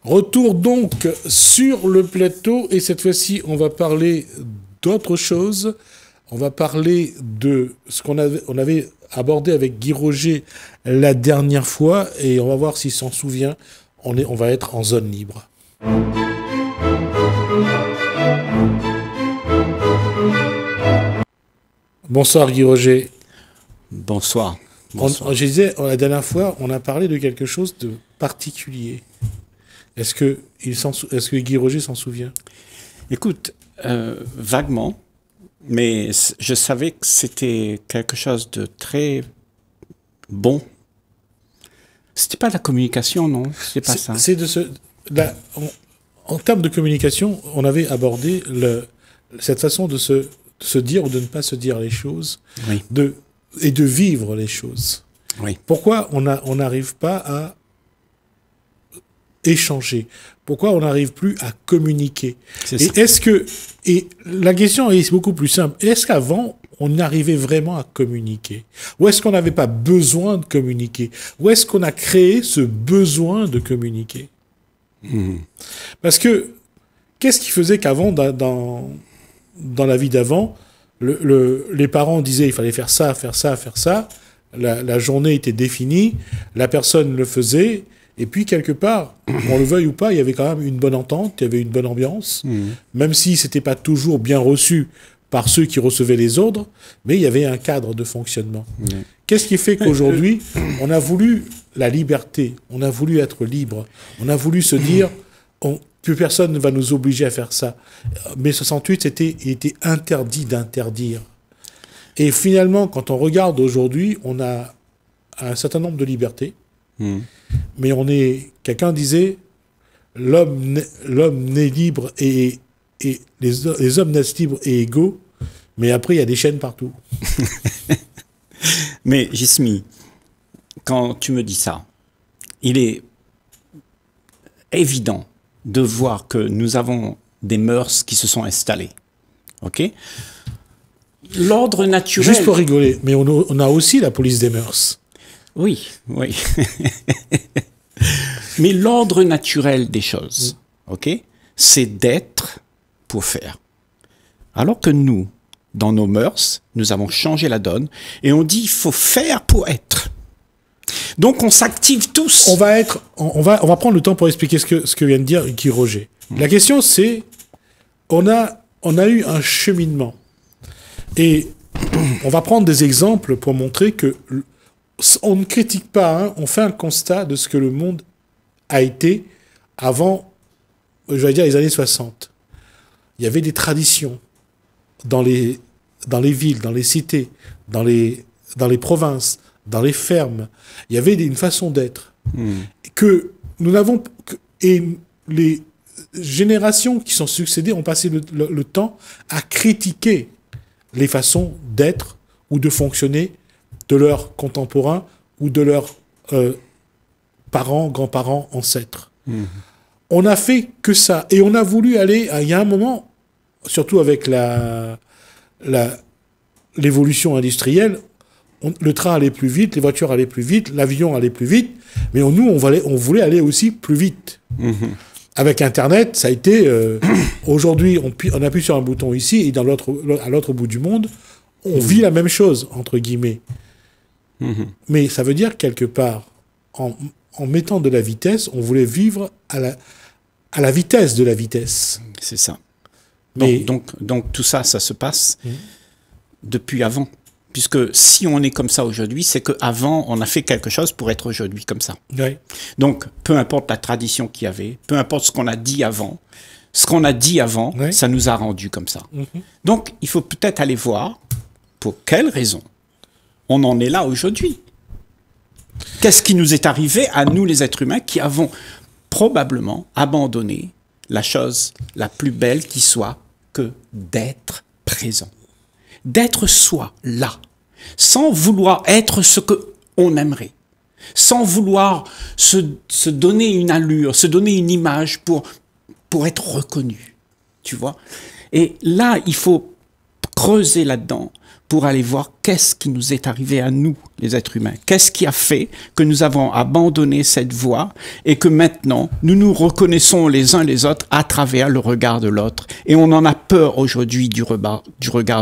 Retour donc sur le plateau, et cette fois-ci, on va parler d'autre chose. On va parler de ce on avait abordé avec Guy Roger la dernière fois, et on va voir s'il s'en souvient. On va être en zone libre. Bonsoir Guy Roger. Bonsoir. Je disais, la dernière fois, on a parlé de quelque chose de particulier. Est-ce que Guy Roger s'en souvient? Écoute, vaguement, mais je savais que c'était quelque chose de très bon. C'était pas de la communication, non? C'était pas ça. En termes de communication, on avait abordé cette façon de se dire ou de ne pas se dire les choses, oui. Et de vivre les choses. Oui. Pourquoi on n'arrive pas à échanger? Pourquoi on n'arrive plus à communiquer? Et la question est beaucoup plus simple. Est-ce qu'avant, on arrivait vraiment à communiquer? Ou est-ce qu'on n'avait pas besoin de communiquer? Ou est-ce qu'on a créé ce besoin de communiquer? Parce que, qu'est-ce qui faisait qu'avant, dans la vie d'avant, les parents disaient il fallait faire ça, faire ça, faire ça, la journée était définie, la personne le faisait, et puis quelque part, on le veuille ou pas, il y avait quand même une bonne entente, il y avait une bonne ambiance, même si c'était pas toujours bien reçu par ceux qui recevaient les ordres, mais il y avait un cadre de fonctionnement. Qu'est-ce qui fait qu'aujourd'hui, on a voulu la liberté, on a voulu être libre, on a voulu se dire plus personne ne va nous obliger à faire ça. Mais 68, il était interdit d'interdire. Et finalement, quand on regarde aujourd'hui, on a un certain nombre de libertés, mais quelqu'un disait, l'homme naît libre et les hommes naissent libres et égaux, mais après, il y a des chaînes partout. Mais Jismi, quand tu me dis ça, il est évident de voir que nous avons des mœurs qui se sont installées. OK? L'ordre naturel... Juste pour rigoler, mais on a aussi la police des mœurs. Oui, oui. Mais l'ordre naturel des choses, OK? C'est d'être pour faire. Alors que nous, dans nos mœurs, nous avons changé la donne et on dit il faut faire pour être. Donc on s'active tous. On va prendre le temps pour expliquer ce que vient de dire Guy Roger. La question c'est, on a eu un cheminement. Et on va prendre des exemples pour montrer que on ne critique pas, hein, on fait un constat de ce que le monde a été avant, je vais dire, les années 60. Il y avait des traditions dans les villes, dans les cités, dans les provinces, dans les fermes. Il y avait une façon d'être. Que nous n'avons... Et les générations qui sont succédées ont passé le temps à critiquer les façons d'être ou de fonctionner de leurs contemporains ou de leurs parents, grands-parents, ancêtres. On n'a fait que ça. Et on a voulu aller... Il y a un moment, surtout avec l'évolution industrielle, le train allait plus vite, les voitures allaient plus vite, l'avion allait plus vite, mais nous, on voulait aller aussi plus vite. Avec Internet, ça a été... aujourd'hui, on appuie sur un bouton ici, et à l'autre bout du monde, on vit la même chose, entre guillemets. Mais ça veut dire, quelque part, en mettant de la vitesse, on voulait vivre à la vitesse de la vitesse. C'est ça. Donc tout ça, ça se passe depuis avant. Puisque si on est comme ça aujourd'hui, c'est qu'avant, on a fait quelque chose pour être aujourd'hui comme ça. Oui. Donc, peu importe la tradition qu'il y avait, peu importe ce qu'on a dit avant, ça nous a rendu comme ça. Donc, il faut peut-être aller voir pour quelles raisons on en est là aujourd'hui. Qu'est-ce qui nous est arrivé à nous, les êtres humains, qui avons probablement abandonné la chose la plus belle qui soit que d'être présent. D'être soi, là, sans vouloir être ce qu'on aimerait, sans vouloir se donner une allure, se donner une image pour être reconnu, tu vois. Et là, il faut creuser là-dedans pour aller voir qu'est-ce qui nous est arrivé à nous, les êtres humains. Qu'est-ce qui a fait que nous avons abandonné cette voie et que maintenant, nous nous reconnaissons les uns les autres à travers le regard de l'autre. Et on en a peur aujourd'hui du regard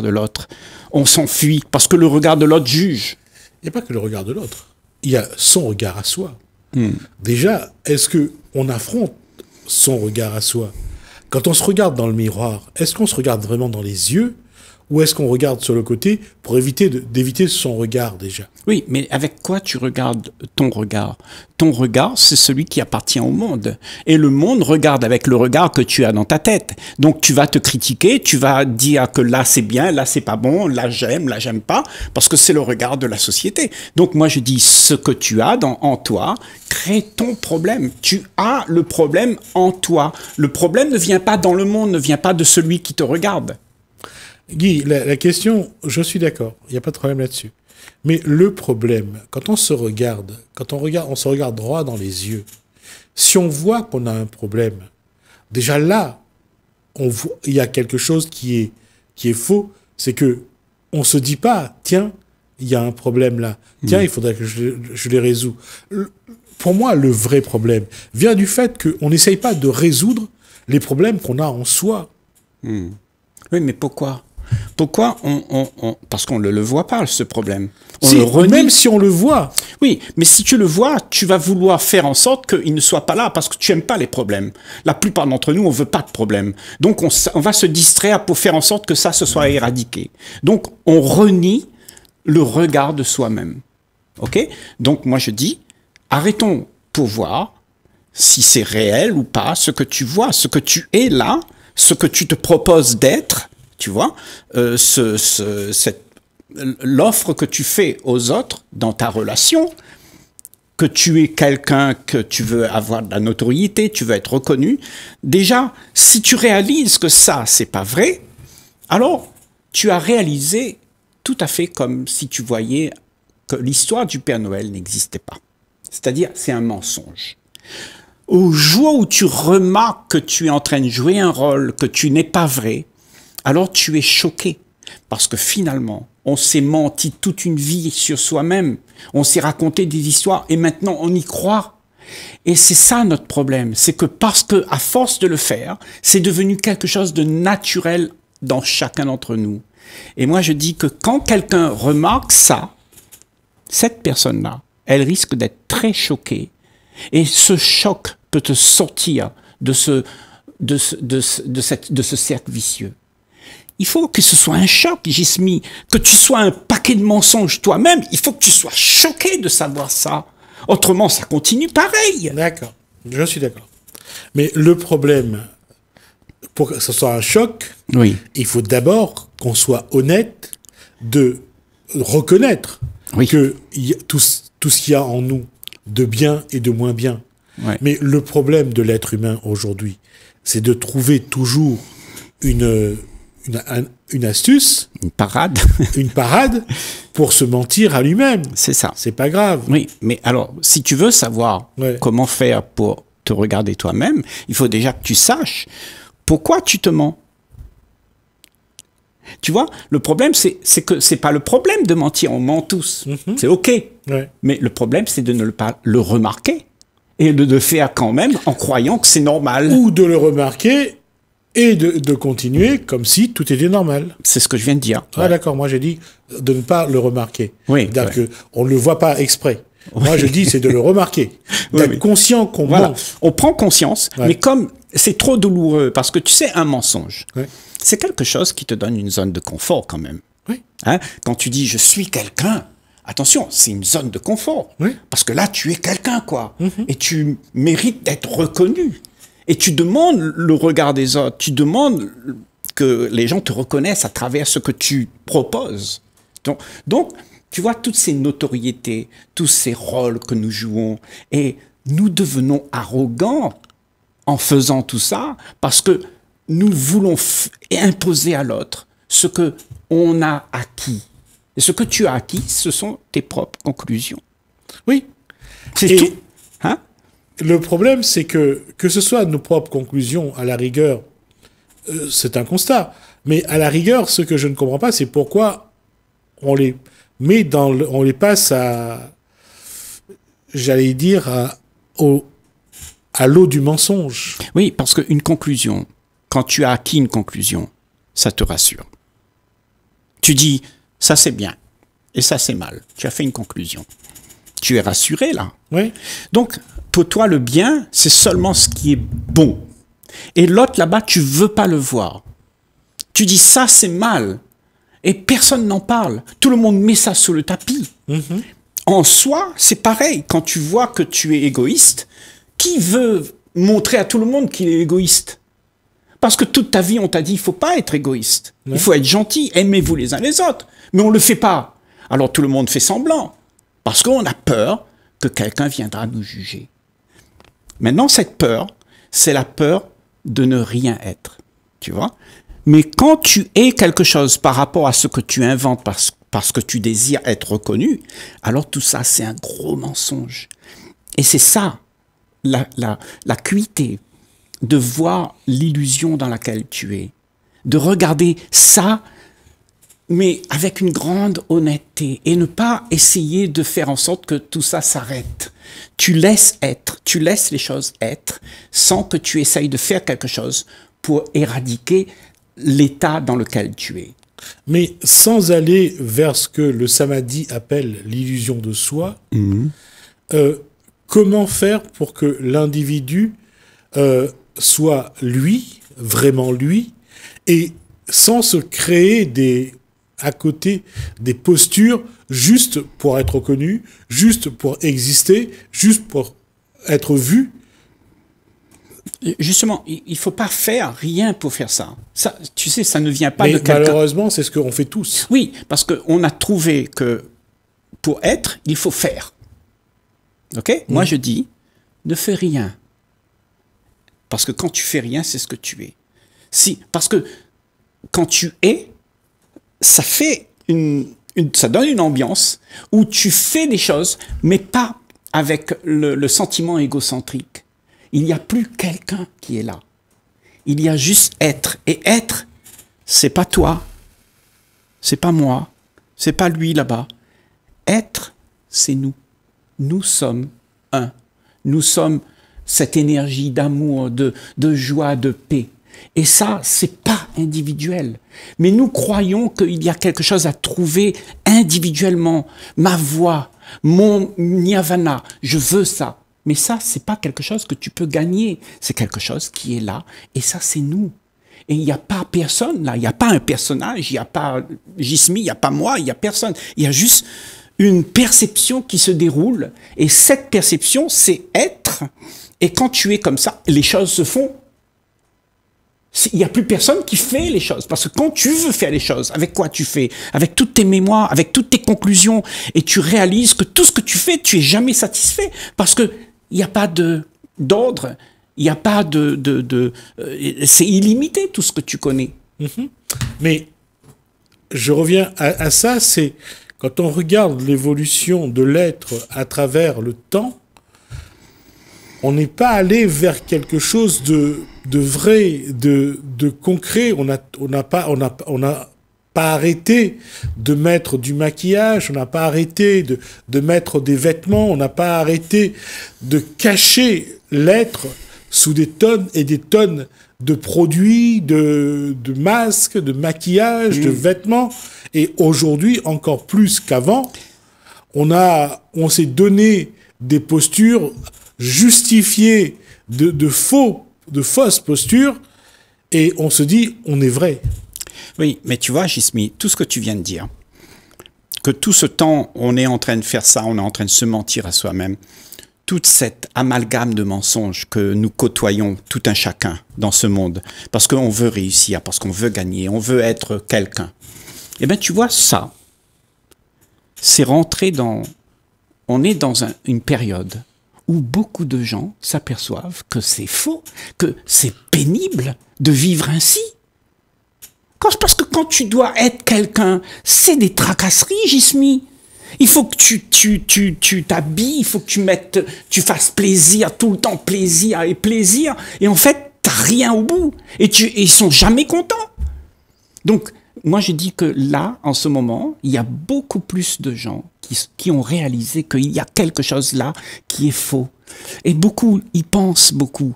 de l'autre. On s'enfuit parce que le regard de l'autre juge. Il n'y a pas que le regard de l'autre. Il y a son regard à soi. Déjà, est-ce qu'on affronte son regard à soi? Quand on se regarde dans le miroir, est-ce qu'on se regarde vraiment dans les yeux ou est-ce qu'on regarde sur le côté pour d'éviter son regard déjà? Oui, mais avec quoi tu regardes ton regard? Ton regard, c'est celui qui appartient au monde. Et le monde regarde avec le regard que tu as dans ta tête. Donc tu vas te critiquer, tu vas dire que là c'est bien, là c'est pas bon, là j'aime pas, parce que c'est le regard de la société. Donc moi je dis, ce que tu as en toi, crée ton problème. Tu as le problème en toi. Le problème ne vient pas dans le monde, ne vient pas de celui qui te regarde. Guy, la question, je suis d'accord, il n'y a pas de problème là-dessus. Mais le problème, quand on se regarde, on se regarde droit dans les yeux, si on voit qu'on a un problème, déjà là, il y a quelque chose qui est faux, c'est que on se dit pas, tiens, il y a un problème là, tiens, il faudrait que je les résous. Pour moi, le vrai problème vient du fait qu'on n'essaye pas de résoudre les problèmes qu'on a en soi. Oui, mais pourquoi? Pourquoi parce qu'on ne le voit pas, ce problème. Même si on le voit. Oui, mais si tu le vois, tu vas vouloir faire en sorte qu'il ne soit pas là parce que tu n'aimes pas les problèmes. La plupart d'entre nous, on ne veut pas de problème. Donc, on va se distraire pour faire en sorte que ça se soit éradiqué. Donc, on renie le regard de soi-même. OK? Donc, moi, je dis, arrêtons pour voir si c'est réel ou pas, ce que tu vois, ce que tu es là, ce que tu te proposes d'être. Tu vois, l'offre que tu fais aux autres dans ta relation, que tu es quelqu'un, que tu veux avoir de la notoriété, tu veux être reconnu. Déjà, si tu réalises que ça, c'est pas vrai, alors tu as réalisé tout à fait comme si tu voyais que l'histoire du Père Noël n'existait pas. C'est-à-dire, c'est un mensonge. Au jour où tu remarques que tu es en train de jouer un rôle, que tu n'es pas vrai, alors tu es choqué, parce que finalement, on s'est menti toute une vie sur soi-même, on s'est raconté des histoires, et maintenant on y croit. Et c'est ça notre problème, c'est que parce que, à force de le faire, c'est devenu quelque chose de naturel dans chacun d'entre nous. Et moi je dis que quand quelqu'un remarque ça, cette personne-là, elle risque d'être très choquée, et ce choc peut te sortir de ce cercle vicieux. Il faut que ce soit un choc, Gismi, que tu sois un paquet de mensonges toi-même. Il faut que tu sois choqué de savoir ça. Autrement, ça continue pareil. D'accord, je suis d'accord. Mais le problème, pour que ce soit un choc, oui, il faut d'abord qu'on soit honnête de reconnaître que tout ce qu'il y a en nous, de bien et de moins bien. Ouais. Mais le problème de l'être humain aujourd'hui, c'est de trouver toujours une astuce, une parade pour se mentir à lui-même. C'est ça. C'est pas grave. Oui, mais alors, si tu veux savoir comment faire pour te regarder toi-même, il faut déjà que tu saches pourquoi tu te mens. Tu vois, le problème, c'est que c'est pas le problème de mentir, on ment tous. C'est OK. Ouais. Mais le problème, c'est de ne pas le remarquer et de le faire quand même en croyant que c'est normal. Ou de le remarquer et de continuer comme si tout était normal. C'est ce que je viens de dire. Ah d'accord, moi j'ai dit de ne pas le remarquer. Oui. C'est-à-dire qu'on ne le voit pas exprès. Moi je dis c'est de le remarquer. D'être conscient qu'on ment. On prend conscience, mais comme c'est trop douloureux, parce que tu sais, un mensonge, c'est quelque chose qui te donne une zone de confort quand même. Oui. Hein? Quand tu dis « je suis quelqu'un », attention, c'est une zone de confort. Oui. Parce que là, tu es quelqu'un, quoi. Et tu mérites d'être reconnu. Et tu demandes le regard des autres. Tu demandes que les gens te reconnaissent à travers ce que tu proposes. Donc, tu vois, toutes ces notoriétés, tous ces rôles que nous jouons, et nous devenons arrogants en faisant tout ça, parce que nous voulons imposer à l'autre ce qu'on a acquis. Et ce que tu as acquis, ce sont tes propres conclusions. Oui. C'est tout. Hein? Le problème, c'est que ce soit nos propres conclusions, à la rigueur, c'est un constat. Mais à la rigueur, ce que je ne comprends pas, c'est pourquoi on les met on les passe à, j'allais dire, à l'eau du mensonge. Oui, parce qu'une conclusion, quand tu as acquis une conclusion, ça te rassure. Tu dis, ça c'est bien, et ça c'est mal. Tu as fait une conclusion. Tu es rassuré là. Oui. Donc, pour toi, le bien, c'est seulement ce qui est bon. Et l'autre là-bas, tu veux pas le voir. Tu dis, ça c'est mal. Et personne n'en parle. Tout le monde met ça sous le tapis. Mm-hmm. En soi, c'est pareil. Quand tu vois que tu es égoïste, qui veut montrer à tout le monde qu'il est égoïste? Parce que toute ta vie, on t'a dit, il faut pas être égoïste. Ouais. Il faut être gentil, aimez-vous les uns les autres. Mais on le fait pas. Alors tout le monde fait semblant. Parce qu'on a peur que quelqu'un viendra nous juger. Maintenant, cette peur, c'est la peur de ne rien être. Tu vois? Mais quand tu es quelque chose par rapport à ce que tu inventes parce que tu désires être reconnu, alors tout ça, c'est un gros mensonge. Et c'est ça, l'acuité de voir l'illusion dans laquelle tu es, de regarder ça, mais avec une grande honnêteté, et ne pas essayer de faire en sorte que tout ça s'arrête. Tu laisses être, tu laisses les choses être, sans que tu essayes de faire quelque chose pour éradiquer l'état dans lequel tu es. Mais sans aller vers ce que le samadhi appelle l'illusion de soi, comment faire pour que l'individu soit lui, vraiment lui, et sans se créer à côté des postures juste pour être reconnu, juste pour exister, juste pour être vu? Justement, il ne faut pas faire rien pour faire ça. Ça, tu sais, ça ne vient pas de quelqu'un. Malheureusement, c'est ce qu'on fait tous. Oui, parce qu'on a trouvé que pour être, il faut faire. Ok? Moi, je dis, ne fais rien. Parce que quand tu fais rien, c'est ce que tu es. Parce que quand tu es, ça fait ça donne une ambiance où tu fais des choses, mais pas avec le sentiment égocentrique. Il n'y a plus quelqu'un qui est là. Il y a juste être. Et être, c'est pas toi, c'est pas moi, c'est pas lui là-bas. Être, c'est nous. Nous sommes un. Nous sommes cette énergie d'amour, de joie, de paix. Et ça, c'est pas individuel. Mais nous croyons qu'il y a quelque chose à trouver individuellement. Ma voix, mon nirvana, je veux ça. Mais ça, c'est pas quelque chose que tu peux gagner. C'est quelque chose qui est là. Et ça, c'est nous. Et il n'y a pas personne là. Il n'y a pas un personnage. Il n'y a pas Jismi, il n'y a pas moi, il n'y a personne. Il y a juste une perception qui se déroule. Et cette perception, c'est être. Et quand tu es comme ça, les choses se font. Il n'y a plus personne qui fait les choses. Parce que quand tu veux faire les choses, avec quoi tu fais? Avec toutes tes mémoires, avec toutes tes conclusions. Et tu réalises que tout ce que tu fais, tu es jamais satisfait. Parce que il n'y a pas d'ordre, il n'y a pas c'est illimité tout ce que tu connais. Mais je reviens à ça, c'est quand on regarde l'évolution de l'être à travers le temps, on n'est pas allé vers quelque chose de vrai, de concret. On n'a pas arrêté de mettre du maquillage, on n'a pas arrêté de mettre des vêtements, on n'a pas arrêté de cacher l'être sous des tonnes et des tonnes de produits, de masques, de maquillage, de vêtements. Et aujourd'hui, encore plus qu'avant, on s'est donné des postures justifiées de fausses postures, et on se dit, on est vrai. Oui, mais tu vois, Jismi, tout ce que tu viens de dire, que tout ce temps, on est en train de faire ça, on est en train de se mentir à soi-même, toute cette amalgame de mensonges que nous côtoyons tout un chacun dans ce monde, parce qu'on veut réussir, parce qu'on veut gagner, on veut être quelqu'un. Eh bien, tu vois, ça, c'est rentré dans... On est dans une période où beaucoup de gens s'aperçoivent que c'est faux, que c'est pénible de vivre ainsi. Parce que quand tu dois être quelqu'un, c'est des tracasseries, Jismi. Il faut que tu t'habilles, il faut que tu fasses plaisir, tout le temps plaisir, et en fait, t'as rien au bout. Et ils sont jamais contents. Donc, moi je dis que là, en ce moment, il y a beaucoup plus de gens qui ont réalisé qu'il y a quelque chose là qui est faux. Et beaucoup y pensent beaucoup.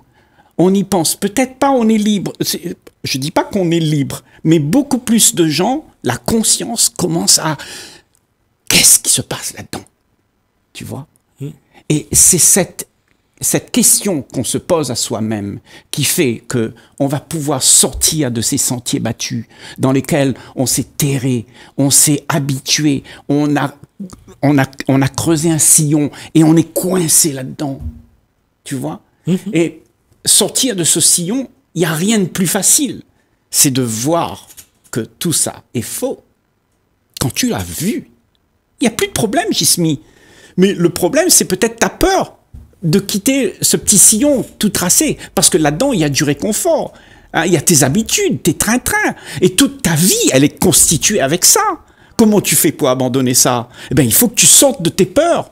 On y pense. Peut-être pas on est libre. Je dis pas qu'on est libre, mais beaucoup plus de gens, la conscience commence à... Qu'est-ce qui se passe là-dedans? Tu vois? Et c'est cette question qu'on se pose à soi-même qui fait que on va pouvoir sortir de ces sentiers battus dans lesquels on s'est terré, on s'est habitué, on a creusé un sillon et on est coincé là-dedans. Tu vois? Et sortir de ce sillon, il n'y a rien de plus facile. C'est de voir que tout ça est faux. Quand tu l'as vu, il n'y a plus de problème, Jismi. Mais le problème, c'est peut-être ta peur de quitter ce petit sillon tout tracé. Parce que là-dedans, il y a du réconfort. Hein, il y a tes habitudes, tes train-train. Et toute ta vie, elle est constituée avec ça. Comment tu fais pour abandonner ça? Eh bien, il faut que tu sortes de tes peurs.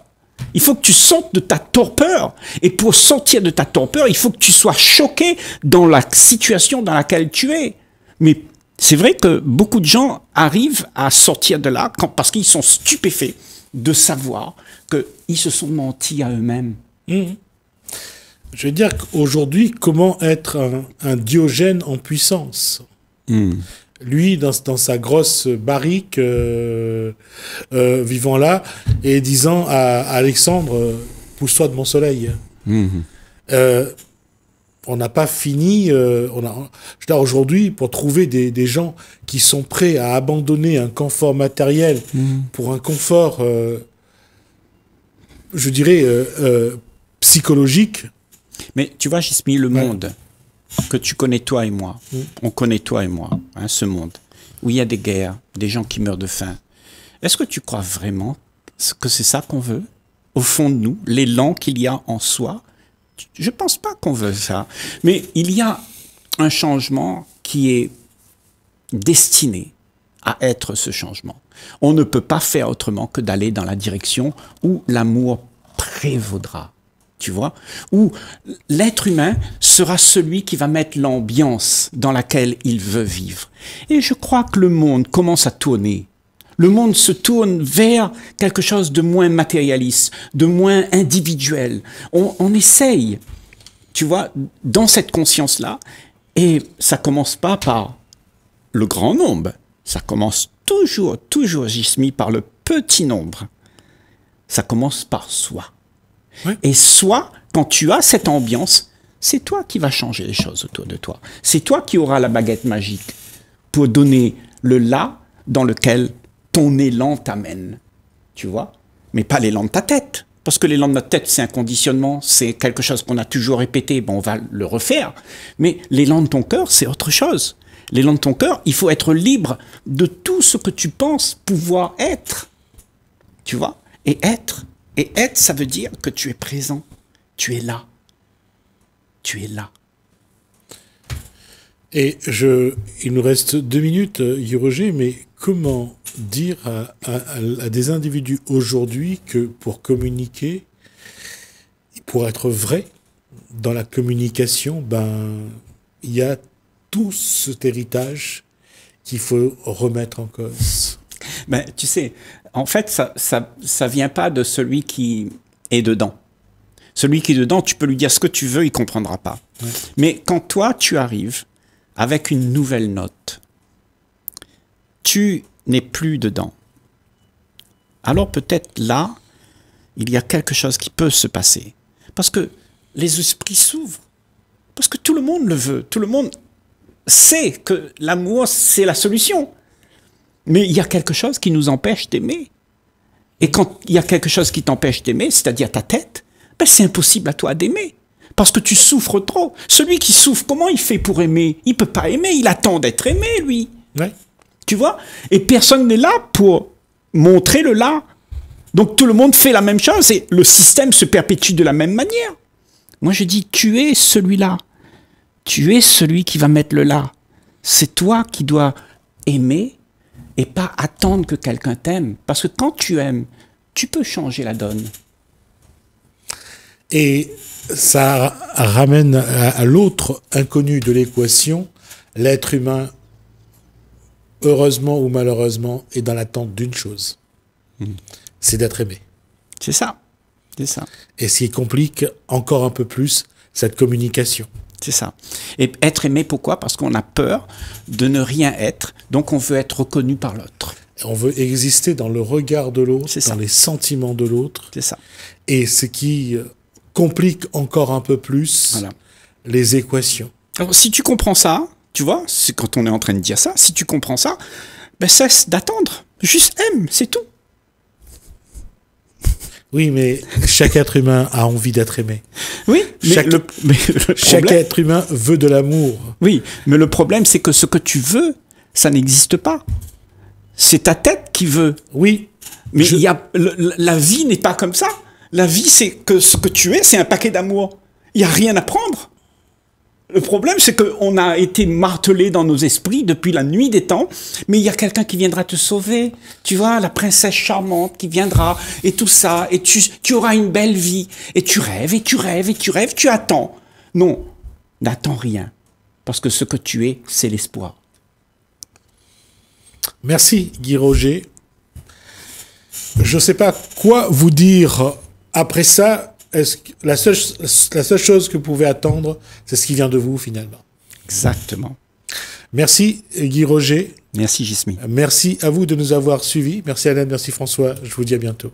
Il faut que tu sortes de ta torpeur. Et pour sortir de ta torpeur, il faut que tu sois choqué dans la situation dans laquelle tu es. Mais c'est vrai que beaucoup de gens arrivent à sortir de là parce qu'ils sont stupéfaits de savoir qu'ils se sont mentis à eux-mêmes. Je veux dire qu'aujourd'hui, comment être un Diogène en puissance? Lui, dans sa grosse barrique, vivant là, et disant à Alexandre, pousse-toi de mon soleil. On n'a pas fini. Je veux dire, aujourd'hui, pour trouver des gens qui sont prêts à abandonner un confort matériel pour un confort, je dirais, psychologique. Mais tu vois, Jismi, le monde que tu connais, toi et moi, on connaît toi et moi, hein, ce monde, où il y a des guerres, des gens qui meurent de faim. Est-ce que tu crois vraiment que c'est ça qu'on veut? Au fond de nous, l'élan qu'il y a en soi? Je ne pense pas qu'on veut ça. Mais il y a un changement qui est destiné à être ce changement. On ne peut pas faire autrement que d'aller dans la direction où l'amour prévaudra. Tu vois, où l'être humain sera celui qui va mettre l'ambiance dans laquelle il veut vivre. Et je crois que le monde commence à tourner. Le monde se tourne vers quelque chose de moins matérialiste, de moins individuel. On essaye, tu vois, dans cette conscience-là, et ça commence pas par le grand nombre, ça commence toujours, Jismi, par le petit nombre. Ça commence par soi. Oui. Et soit, quand tu as cette ambiance, c'est toi qui vas changer les choses autour de toi. C'est toi qui auras la baguette magique pour donner le là dans lequel ton élan t'amène. Tu vois? Mais pas l'élan de ta tête. Parce que l'élan de notre tête, c'est un conditionnement, c'est quelque chose qu'on a toujours répété, bon, on va le refaire. Mais l'élan de ton cœur, c'est autre chose. L'élan de ton cœur, il faut être libre de tout ce que tu penses pouvoir être. Tu vois? Et être, ça veut dire que tu es présent. Tu es là. Tu es là. Et il nous reste 2 minutes, Guy Roger, mais comment dire à des individus aujourd'hui que pour communiquer, pour être vrai dans la communication, il y a tout cet héritage qu'il faut remettre en cause? Ben, tu sais, en fait, ça vient pas de celui qui est dedans. Celui qui est dedans, tu peux lui dire ce que tu veux, il comprendra pas. Ouais. Mais quand toi, tu arrives avec une nouvelle note, tu n'es plus dedans. Alors peut-être là, il y a quelque chose qui peut se passer. Parce que les esprits s'ouvrent. Parce que tout le monde le veut. Tout le monde sait que l'amour, c'est la solution. Mais il y a quelque chose qui nous empêche d'aimer. Et quand il y a quelque chose qui t'empêche d'aimer, c'est-à-dire ta tête, c'est impossible à toi d'aimer. Parce que tu souffres trop. Celui qui souffre, comment il fait pour aimer? Il ne peut pas aimer, il attend d'être aimé, lui. Ouais. Tu vois? Et personne n'est là pour montrer le là. Donc tout le monde fait la même chose et le système se perpétue de la même manière. Moi je dis, tu es celui-là. Tu es celui qui va mettre le là. C'est toi qui dois aimer et pas attendre que quelqu'un t'aime. Parce que quand tu aimes, tu peux changer la donne. Et ça ramène à l'autre inconnu de l'équation, l'être humain heureusement ou malheureusement, est dans l'attente d'une chose. C'est d'être aimé. C'est ça. C'est ça. Et ce qui complique encore un peu plus cette communication. C'est ça. Et être aimé, pourquoi? Parce qu'on a peur de ne rien être, donc on veut être reconnu par l'autre. On veut exister dans le regard de l'autre, dans les sentiments de l'autre. C'est ça. Et ce qui complique encore un peu plus les équations. Alors, si tu comprends ça, tu vois, c'est quand on est en train de dire ça, si tu comprends ça, ben cesse d'attendre. Juste aime, c'est tout. Oui, mais chaque être humain a envie d'être aimé. Oui, mais chaque être humain veut de l'amour. Oui, mais le problème, c'est que ce que tu veux, ça n'existe pas. C'est ta tête qui veut. Oui. Mais la vie n'est pas comme ça. La vie, c'est que ce que tu es, c'est un paquet d'amour. Il n'y a rien à prendre. Le problème, c'est qu'on a été martelé dans nos esprits depuis la nuit des temps, mais il y a quelqu'un qui viendra te sauver. Tu vois, la princesse charmante qui viendra, et tout ça, et tu auras une belle vie. Et tu rêves, et tu rêves, et tu rêves, tu attends. Non, n'attends rien. Parce que ce que tu es, c'est l'espoir. Merci, Guy Roger. Je ne sais pas quoi vous dire après ça. Est-ce que la seule chose que vous pouvez attendre, c'est ce qui vient de vous, finalement. Exactement. Merci, Guy Roger. Merci, Gismi. Merci à vous de nous avoir suivis. Merci, Alain. Merci, François. Je vous dis à bientôt.